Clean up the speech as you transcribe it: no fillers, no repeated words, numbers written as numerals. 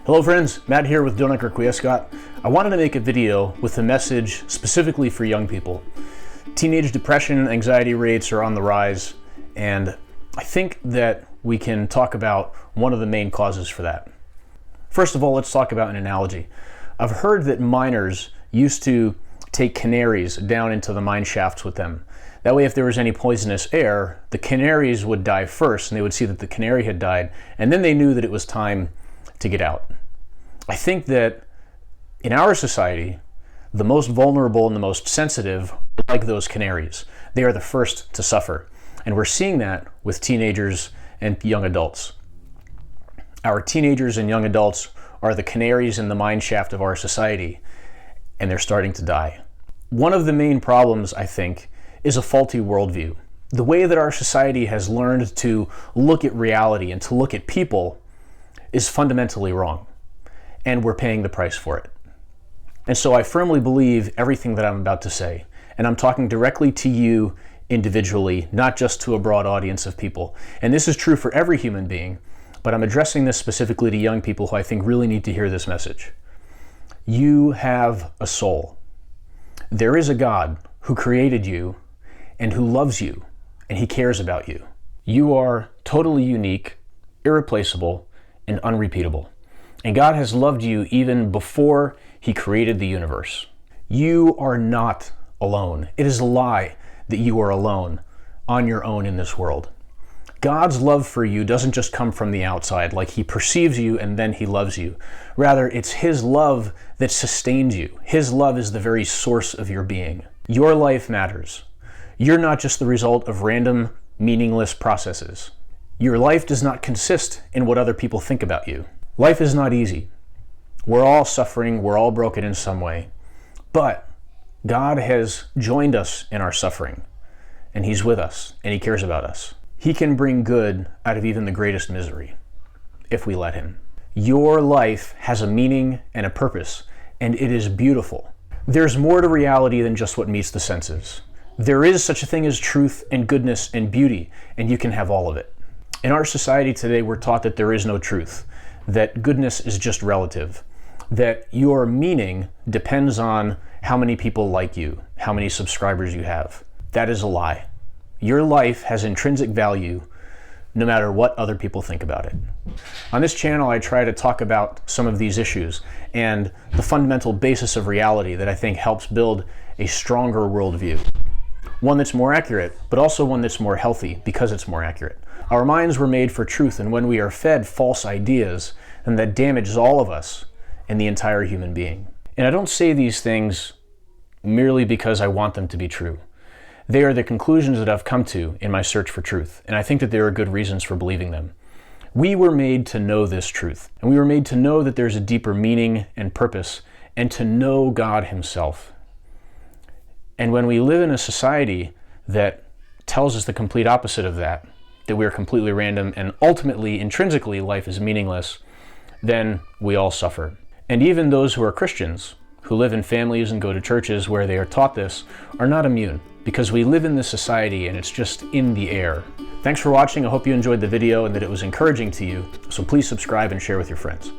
Hello friends, Matt here with Donut Requiescat. I wanted to make a video with a message specifically for young people. Teenage depression and anxiety rates are on the rise, and I think that we can talk about one of the main causes for that. First of all, let's talk about an analogy. I've heard that miners used to take canaries down into the mine shafts with them. That way, if there was any poisonous air, the canaries would die first, and they would see that the canary had died, and then they knew that it was time to get out. I think that in our society, the most vulnerable and the most sensitive are like those canaries. They are the first to suffer. And we're seeing that with teenagers and young adults. Our teenagers and young adults are the canaries in the mine shaft of our society, and they're starting to die. One of the main problems, I think, is a faulty worldview. The way that our society has learned to look at reality and to look at people is fundamentally wrong, and we're paying the price for it. And so I firmly believe everything that I'm about to say, and I'm talking directly to you individually, not just to a broad audience of people. And this is true for every human being, but I'm addressing this specifically to young people who I think really need to hear this message. You have a soul. There is a God who created you and who loves you, and he cares about you. You are totally unique, irreplaceable, and unrepeatable. And God has loved you even before he created the universe. You are not alone. It is a lie that you are alone, on your own in this world. God's love for you doesn't just come from the outside, like he perceives you and then he loves you. Rather, it's his love that sustains you. His love is the very source of your being. Your life matters. You're not just the result of random, meaningless processes. Your life does not consist in what other people think about you. Life is not easy. We're all suffering, we're all broken in some way. But God has joined us in our suffering, and he's with us, and he cares about us. He can bring good out of even the greatest misery, if we let him. Your life has a meaning and a purpose, and it is beautiful. There's more to reality than just what meets the senses. There is such a thing as truth and goodness and beauty, and you can have all of it. In our society today, we're taught that there is no truth, that goodness is just relative, that your meaning depends on how many people like you, how many subscribers you have. That is a lie. Your life has intrinsic value no matter what other people think about it. On this channel, I try to talk about some of these issues and the fundamental basis of reality that I think helps build a stronger worldview. One that's more accurate, but also one that's more healthy because it's more accurate. Our minds were made for truth, and when we are fed false ideas, then that damages all of us and the entire human being. And I don't say these things merely because I want them to be true. They are the conclusions that I've come to in my search for truth, and I think that there are good reasons for believing them. We were made to know this truth, and we were made to know that there's a deeper meaning and purpose, and to know God himself. And when we live in a society that tells us the complete opposite of that we are completely random and ultimately, intrinsically, life is meaningless, then we all suffer. And even those who are Christians, who live in families and go to churches where they are taught this, are not immune, because we live in this society and it's just in the air. Thanks for watching. I hope you enjoyed the video and that it was encouraging to you. So please subscribe and share with your friends.